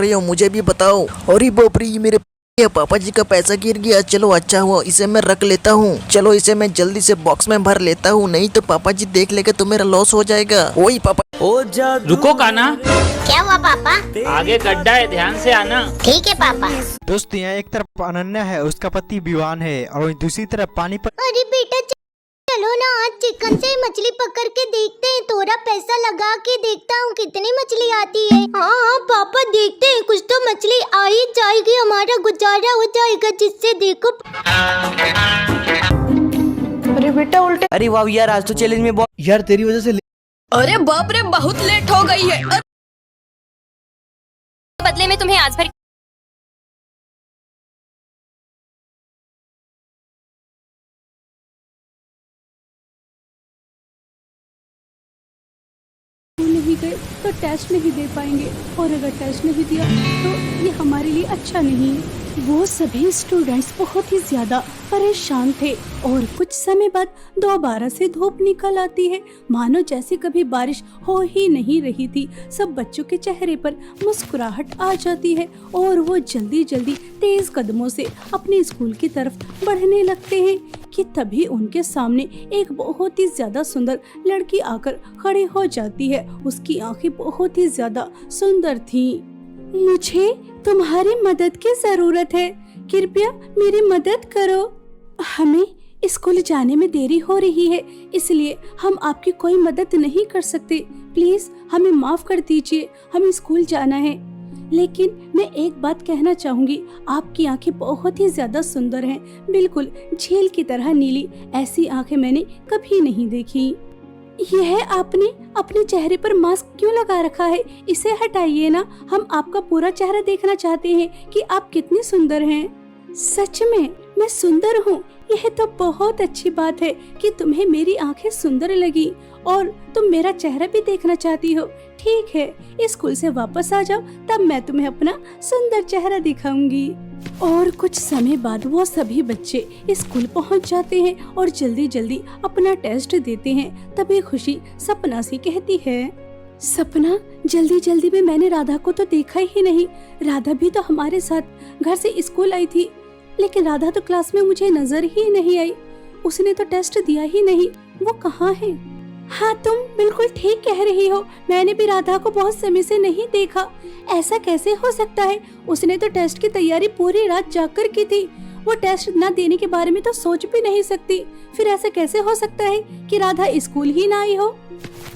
रहे हो, मुझे भी बताओ। अरे बाप रे, ये मेरे पापा जी का पैसा गिर गया। चलो अच्छा हुआ, इसे मैं रख लेता हूँ। चलो इसे मैं जल्दी से बॉक्स में भर लेता हूँ, नहीं तो पापा जी देख लेंगे तो मेरा लॉस हो जाएगा। ओए पापा। रुको काना, क्या हुआ पापा? आगे गड्ढा है, ध्यान से आना। ठीक है पापा। दोस्त यहाँ एक तरफ अनन्या है, उसका पति विवान है, और वहीं दूसरी तरफ पानी पर। अरे बेटा चलो ना, आज चिकन से मछली पकड़ के देखते हैं। थोड़ा पैसा लगा के देखता हूँ कितनी मछली आती है। हाँ पापा देखते हैं, कुछ तो मछली आ ही जाएगी, हमारा गुजारा हो जाएगा जिससे। देखो अरे बेटा उल्टे। अरे वाह यार, आज तो चैलेंज में यार तेरी वजह से अरे बाप रे, बहुत लेट हो गई है। बदले में तुम्हें आज भर नहीं गए तो टेस्ट नहीं दे पाएंगे, और अगर टेस्ट नहीं दिया तो ये हमारे लिए अच्छा नहीं है। वो सभी स्टूडेंट्स बहुत ही ज्यादा परेशान थे, और कुछ समय बाद दोबारा से धूप निकल आती है, मानो जैसे कभी बारिश हो ही नहीं रही थी। सब बच्चों के चेहरे पर मुस्कुराहट आ जाती है, और वो जल्दी जल्दी तेज कदमों से अपने स्कूल की तरफ बढ़ने लगते हैं कि तभी उनके सामने एक बहुत ही ज्यादा सुंदर लड़की आकर खड़ी हो जाती है। उसकी आंखें बहुत ही ज्यादा सुंदर थीं। मुझे तुम्हारी मदद की जरूरत है, कृपया मेरी मदद करो। हमें स्कूल जाने में देरी हो रही है, इसलिए हम आपकी कोई मदद नहीं कर सकते। प्लीज हमें माफ कर दीजिए, हमें स्कूल जाना है। लेकिन मैं एक बात कहना चाहूंगी, आपकी आंखें बहुत ही ज्यादा सुंदर हैं, बिल्कुल झील की तरह नीली। ऐसी आंखें मैंने कभी नहीं देखी। यह आपने अपने चेहरे पर मास्क क्यों लगा रखा है? इसे हटाइए ना, हम आपका पूरा चेहरा देखना चाहते हैं कि आप कितनी सुंदर हैं। सच में मैं सुंदर हूँ? यह तो बहुत अच्छी बात है कि तुम्हें मेरी आंखें सुंदर लगी और तुम मेरा चेहरा भी देखना चाहती हो। ठीक है, स्कूल से वापस आ जाओ, तब मैं तुम्हें अपना सुंदर चेहरा दिखाऊंगी। और कुछ समय बाद वो सभी बच्चे स्कूल पहुंच जाते हैं और जल्दी जल्दी अपना टेस्ट देते हैं। तभी खुशी सपना से कहती है, सपना जल्दी जल्दी में मैंने राधा को तो देखा ही नहीं। राधा भी तो हमारे साथ घर से स्कूल आई थी, लेकिन राधा तो क्लास में मुझे नजर ही नहीं आई। उसने तो टेस्ट दिया ही नहीं, वो कहाँ है? हाँ तुम बिल्कुल ठीक कह रही हो, मैंने भी राधा को बहुत समय से नहीं देखा। ऐसा कैसे हो सकता है? उसने तो टेस्ट की तैयारी पूरी रात जाकर की थी। वो टेस्ट न देने के बारे में तो सोच भी नहीं सकती। फिर ऐसा कैसे हो सकता है कि राधा स्कूल ही ना आई हो?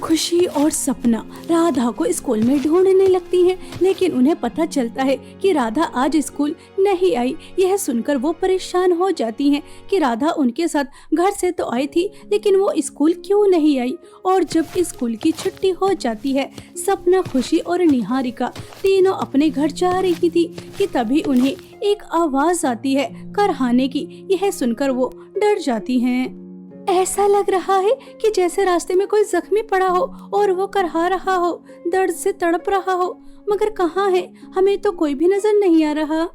खुशी और सपना राधा को स्कूल में ढूंढने लगती हैं, लेकिन उन्हें पता चलता है कि राधा आज स्कूल नहीं आई। यह सुनकर वो परेशान हो जाती हैं कि राधा उनके साथ घर से तो आई थी, लेकिन वो स्कूल क्यों नहीं आई। और जब स्कूल की छुट्टी हो जाती है, सपना, खुशी और निहारिका तीनों अपने घर जा रही थी कि तभी उन्हें एक आवाज आती है करहाने की। यह सुनकर वो डर जाती हैं। ऐसा लग रहा है कि जैसे रास्ते में कोई जख्मी पड़ा हो और वो करहा रहा हो, दर्द से तड़प रहा हो, मगर कहाँ है? हमें तो कोई भी नजर नहीं आ रहा।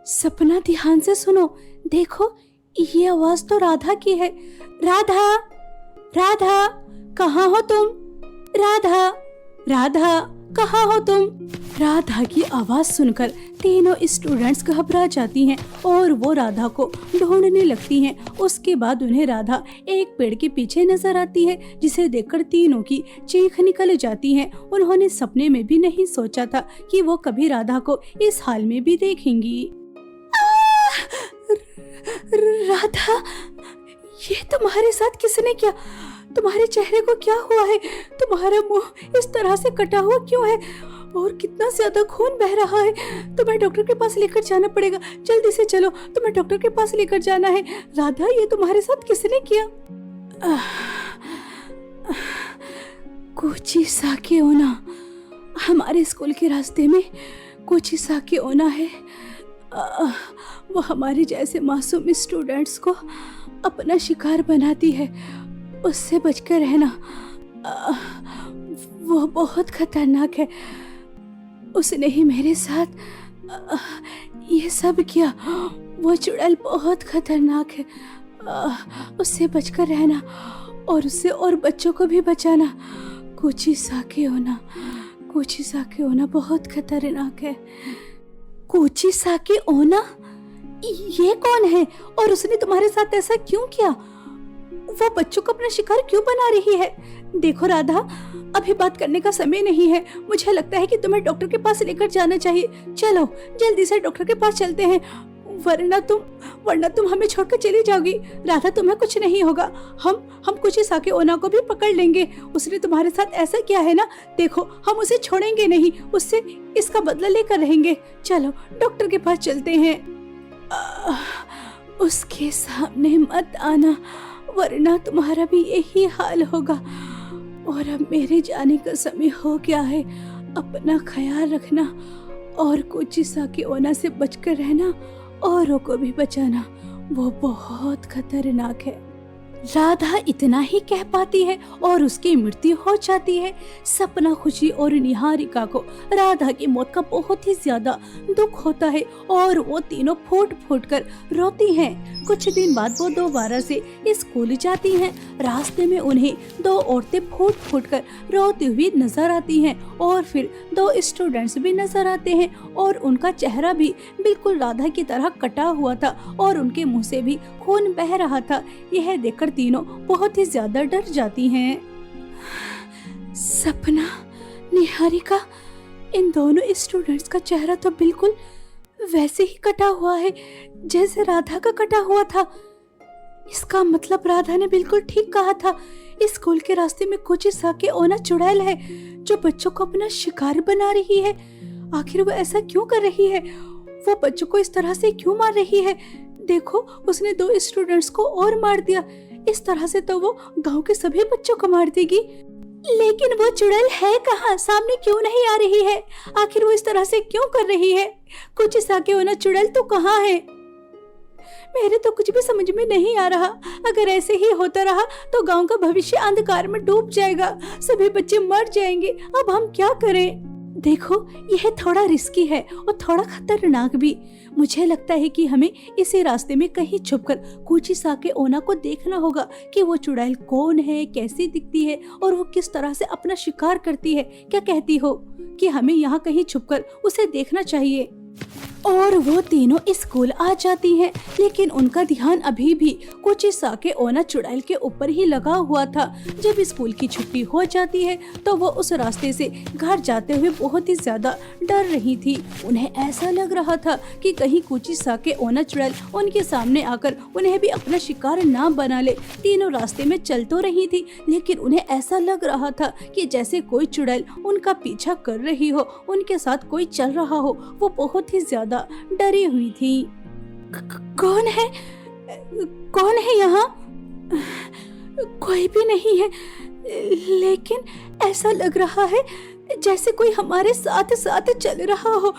सपना ध्यान से सुनो, देखो ये आवाज तो राधा की है। राधा, राधा कहाँ हो तुम? राधा, राधा कहाँ हो तुम? राधा की आवाज सुनकर तीनों स्टूडेंट्स घबरा जाती हैं और वो राधा को ढूंढने लगती हैं। उसके बाद उन्हें राधा एक पेड़ के पीछे नजर आती है, जिसे देखकर तीनों की चीख निकल जाती है। उन्होंने सपने में भी नहीं सोचा था कि वो कभी राधा को इस हाल में भी देखेंगी। राधा, ये तुम्हारे साथ किसने किया? तुम्हारे चेहरे को क्या हुआ है? तुम्हारा मुंह इस तरह से कटा हुआ क्यों है? और कितना ज्यादा खून बह रहा है। तुम्हें डॉक्टर के पास लेकर जाना पड़ेगा, जल्दी से चलो, तुम्हें डॉक्टर के पास लेकर जाना है। राधा, ये तुम्हारे साथ किसने किया? कोची साके ओना, हमारे स्कूल के रास्ते में कोची साके ओना है। वो हमारे जैसे मासूम स्टूडेंट्स को अपना शिकार बनाती है, उससे बचकर रहना। वो बहुत खतरनाक है। उसने ही मेरे साथ ये सब किया। वो चुड़ैल बहुत खतरनाक है, उससे बचकर रहना और उससे और बच्चों को भी बचाना। कुची साके होना, कोचिसाके ओना बहुत खतरनाक है। कोचिसाके ओना? ये कौन है और उसने तुम्हारे साथ ऐसा क्यों किया? वो बच्चों को अपना शिकार क्यों बना रही है? देखो राधा, अभी बात करने का समय नहीं है। मुझे लगता है कि तुम्हें डॉक्टर के पास लेकर जाना चाहिए। चलो जल्दी से डॉक्टर के पास चलते हैं, वरना तुम हमें छोड़कर चली जाओगी। राधा, तुम्हें कुछ नहीं होगा। हम कोचिसाके ओना को भी पकड़ लेंगे। उसने तुम्हारे साथ ऐसा किया है ना, देखो हम उसे छोड़ेंगे नहीं, उससे इसका बदला लेकर रहेंगे। चलो डॉक्टर के पास चलते हैं। उसके सामने मत आना, वरना तुम्हारा भी यही हाल होगा। और अब मेरे जाने का समय हो गया है। अपना ख्याल रखना और कोचिसाके ओना से बचकर रहना, औरों को भी बचाना। वो बहुत खतरनाक है। राधा इतना ही कह पाती है और उसकी मृत्यु हो जाती है। सपना, खुशी और निहारिका को राधा की मौत का बहुत ही ज्यादा दुख होता है और वो तीनों फूट फूट कर रोती हैं। कुछ दिन बाद वो दोबारा से स्कूल जाती हैं। रास्ते में उन्हें दो औरतें फूट फूट कर रोती हुई नजर आती हैं और फिर दो स्टूडेंट्स भी नजर आते हैं और उनका चेहरा भी बिल्कुल राधा की तरह कटा हुआ था और उनके मुंह से भी खून बह रहा था। यह देखकर तीनों बहुत ही ज्यादा डर जाती हैं। सपना, निहारिका, इन दोनों स्टूडेंट्स का चेहरा तो बिल्कुल वैसे ही कटा हुआ है जैसे राधा का कटा हुआ था। इसका मतलब राधा ने बिल्कुल ठीक कहा था। इस स्कूल के रास्ते में कोचिसाके ओना चुड़ैल है जो बच्चों को अपना शिकार बना रही है। आखिर वो ऐसा क्यों कर रही है? वो बच्चों को इस तरह से क्यों मार रही है? देखो, उसने दो स्टूडेंट्स को और मार दिया। इस तरह से तो वो गांव के सभी बच्चों को मार देगी। लेकिन वो चुड़ैल है कहाँ? सामने क्यों नहीं आ रही है? आखिर वो इस तरह से क्यों कर रही है? कोचिसाके ओना चुड़ैल तो कहाँ है? मेरे तो कुछ भी समझ में नहीं आ रहा। अगर ऐसे ही होता रहा तो गांव का भविष्य अंधकार में डूब जाएगा, सभी बच्चे मर जाएंगे। अब हम क्या करें? देखो, यह थोड़ा रिस्की है और थोड़ा खतरनाक भी। मुझे लगता है कि हमें इसी रास्ते में कहीं छुपकर कोचिसाके ओना को देखना होगा कि वो चुड़ैल कौन है, कैसी दिखती है और वो किस तरह से अपना शिकार करती है। क्या कहती हो कि हमें यहाँ कहीं छुपकर उसे देखना चाहिए? और वो तीनों स्कूल आ जाती हैं, लेकिन उनका ध्यान अभी भी कोचिसाके ओना चुड़ैल के ऊपर ही लगा हुआ था। जब स्कूल की छुट्टी हो जाती है तो वो उस रास्ते से घर जाते हुए बहुत ही ज्यादा डर रही थी। उन्हें ऐसा लग रहा था कि कहीं कोचिसाके ओना चुड़ैल उनके सामने आकर उन्हें भी अपना शिकार ना बना ले। तीनों रास्ते में चल तो रही थी, लेकिन उन्हें ऐसा लग रहा था कि जैसे कोई चुड़ैल उनका पीछा कर रही हो, उनके साथ कोई चल रहा हो। वो बहुत ही ज्यादा डरी हुई थी। कौन है यहाँ? कोई भी नहीं है, लेकिन ऐसा लग रहा है जैसे कोई हमारे साथ साथ चल रहा हो।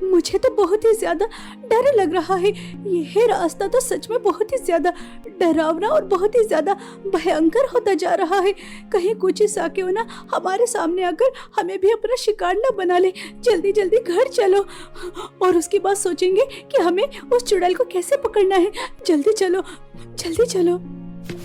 मुझे तो बहुत ही ज्यादा डर लग रहा है। यह रास्ता तो सच में बहुत ही ज्यादा डरावना और बहुत ही ज्यादा भयंकर होता जा रहा है। कहीं कोचिसाके ओना हमारे सामने आकर हमें भी अपना शिकार न बना ले। जल्दी जल्दी घर चलो और उसके बाद सोचेंगे कि हमें उस चुड़ैल को कैसे पकड़ना है। जल्दी चलो, जल्दी चलो।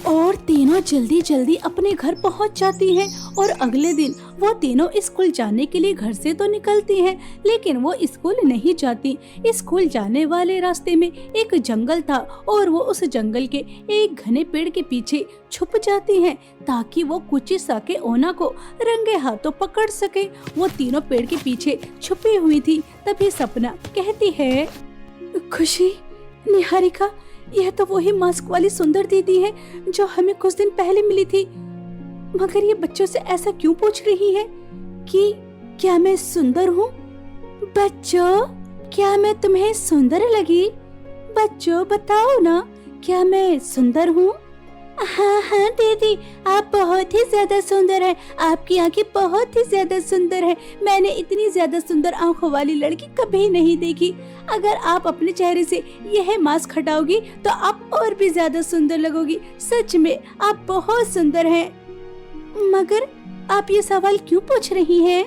और तीनों जल्दी जल्दी अपने घर पहुंच जाती हैं और अगले दिन वो तीनों स्कूल जाने के लिए घर से तो निकलती हैं, लेकिन वो स्कूल नहीं जाती। स्कूल जाने वाले रास्ते में एक जंगल था और वो उस जंगल के एक घने पेड़ के पीछे छुप जाती हैं ताकि वो कोचिसाके ओना को रंगे हाथों पकड़ सके। वो तीनों पेड़ के पीछे छुपी हुई थी। तभी सपना कहती है, खुशी, निहारिका, यह तो वही मास्क वाली सुंदर दीदी है जो हमें कुछ दिन पहले मिली थी। मगर ये बच्चों से ऐसा क्यों पूछ रही है कि क्या मैं सुंदर हूँ? बच्चों, क्या मैं तुम्हें सुंदर लगी? बच्चों बताओ ना, क्या मैं सुंदर हूँ? हाँ दीदी, आप बहुत ही ज्यादा सुंदर हैं। आपकी आंखें बहुत ही ज्यादा सुंदर है। मैंने इतनी ज्यादा सुंदर आंखों वाली लड़की कभी नहीं देखी। अगर आप अपने चेहरे से यह मास्क हटाओगी तो आप और भी ज्यादा सुंदर लगोगी। सच में आप बहुत सुंदर हैं। मगर आप ये सवाल क्यों पूछ रही हैं?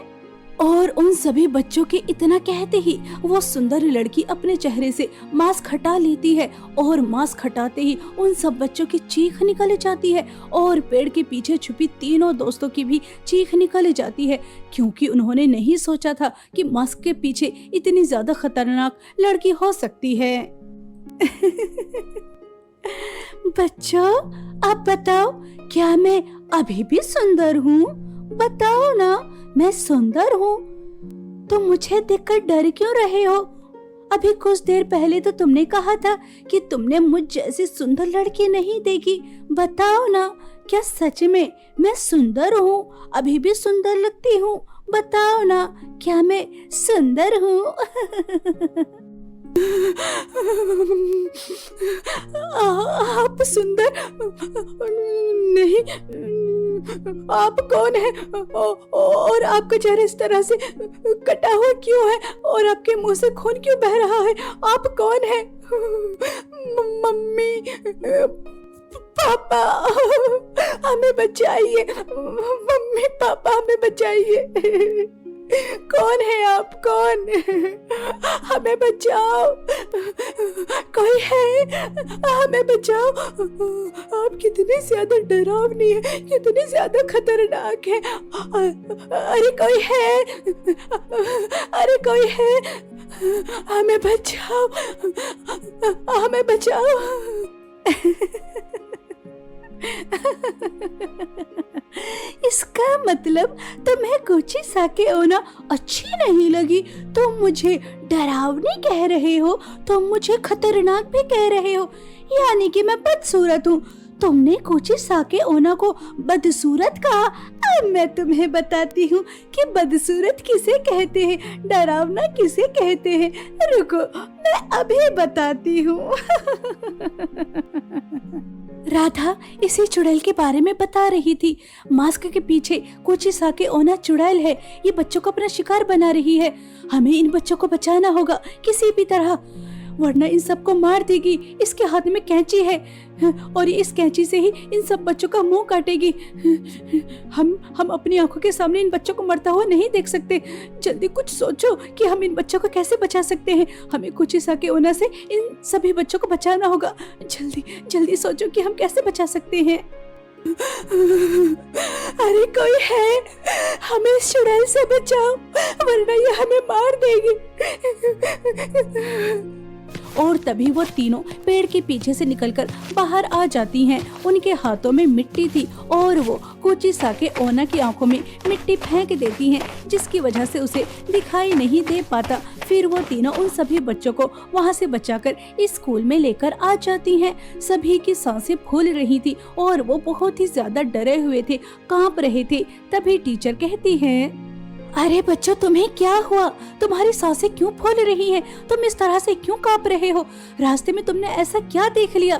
और उन सभी बच्चों के इतना कहते ही वो सुंदर लड़की अपने चेहरे से मास्क हटा लेती है और मास्क हटाते ही उन सब बच्चों की चीख निकल जाती है और पेड़ के पीछे छुपी तीनों दोस्तों की भी चीख निकल जाती है, क्योंकि उन्होंने नहीं सोचा था कि मास्क के पीछे इतनी ज्यादा खतरनाक लड़की हो सकती है। बच्चों, आप बताओ, क्या मैं अभी भी सुंदर हूँ? बताओ ना, मैं सुंदर हूँ तो मुझे देखकर डर क्यों रहे हो? अभी कुछ देर पहले तो तुमने कहा था कि तुमने मुझ जैसी सुंदर लड़की नहीं देखी। बताओ ना, क्या सच में मैं सुंदर हूँ? अभी भी सुंदर लगती हूँ? बताओ ना, क्या मैं सुंदर हूँ? आप सुंदर नहीं, आप कौन है? और आपका चेहरा इस तरह से कटा हुआ क्यों है? और आपके मुंह से खून क्यों बह रहा है? आप कौन है? मम्मी, पापा, हमें बचाइए। मम्मी, पापा, हमें बचाइए। कौन है आप? कौन? हमें बचाओ, कोई है? हमें बचाओ। आप कितने ज्यादा डरावनी है, कितने ज्यादा खतरनाक है। अरे कोई है? अरे कोई है? हमें बचाओ, हमें बचाओ। इसका मतलब तुम्हें कोची साके ओना अच्छी नहीं लगी? तुम मुझे डरावनी कह रहे हो, तुम मुझे खतरनाक भी कह रहे हो, यानी कि मैं बदसूरत हूँ। तुमने कोची साके ओना को बदसूरत कहा। अब मैं तुम्हें बताती हूँ कि बदसूरत किसे कहते हैं, डरावना किसे कहते हैं। रुको, मैं अभी बताती हूँ। राधा इसी चुड़ैल के बारे में बता रही थी। मास्क के पीछे कोची साके ओना चुड़ैल है। ये बच्चों को अपना शिकार बना रही है। हमें इन बच्चों को बचाना होगा किसी भी तरह, वरना इन सबको मार देगी। इसके हाथ में कैंची है और इस कैंची से ही इन सब बच्चों का मुंह काटेगी। हम अपनी आंखों के सामने इन बच्चों को मरता हुआ नहीं देख सकते। जल्दी कुछ सोचो कि हम इन बच्चों को कैसे बचा सकते हैं। हमें कोची साके ओना से इन सभी बच्चों को बचाना होगा। जल्दी जल्दी सोचो कि हम कैसे बचा सकते हैं। अरे कोई है? हमें इस चुड़ैल से बचाओ, वरना ये हमें मार देगी। और तभी वो तीनों पेड़ के पीछे से निकलकर बाहर आ जाती हैं। उनके हाथों में मिट्टी थी और वो कोची साके ओना की आंखों में मिट्टी फेंक देती हैं, जिसकी वजह से उसे दिखाई नहीं दे पाता। फिर वो तीनों उन सभी बच्चों को वहाँ से बचाकर इस स्कूल में लेकर आ जाती हैं। सभी की सांसें फूल रही थी और वो बहुत ही ज्यादा डरे हुए थे, कांप रहे थे। तभी टीचर कहती है, अरे बच्चों, तुम्हें क्या हुआ? तुम्हारी सांसें क्यों फूल रही हैं? तुम इस तरह से क्यों कांप रहे हो? रास्ते में तुमने ऐसा क्या देख लिया?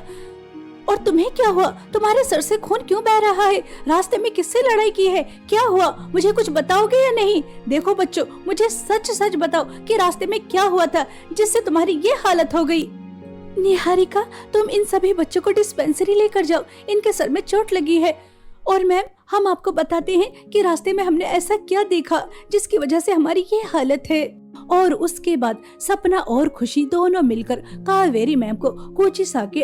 और तुम्हें क्या हुआ? तुम्हारे सर से खून क्यों बह रहा है? रास्ते में किससे लड़ाई की है? क्या हुआ? मुझे कुछ बताओगे या नहीं? देखो बच्चों, मुझे सच सच बताओ कि रास्ते में क्या हुआ था जिससे तुम्हारी ये हालत हो गई। निहारिका, तुम इन सभी बच्चों को डिस्पेंसरी लेकर जाओ, इनके सर में चोट लगी है। और मैम, हम आपको बताते हैं कि रास्ते में हमने ऐसा क्या देखा जिसकी वजह से हमारी ये हालत है। और उसके बाद सपना और खुशी दोनों मिलकर कावेरी मैम को कोची साके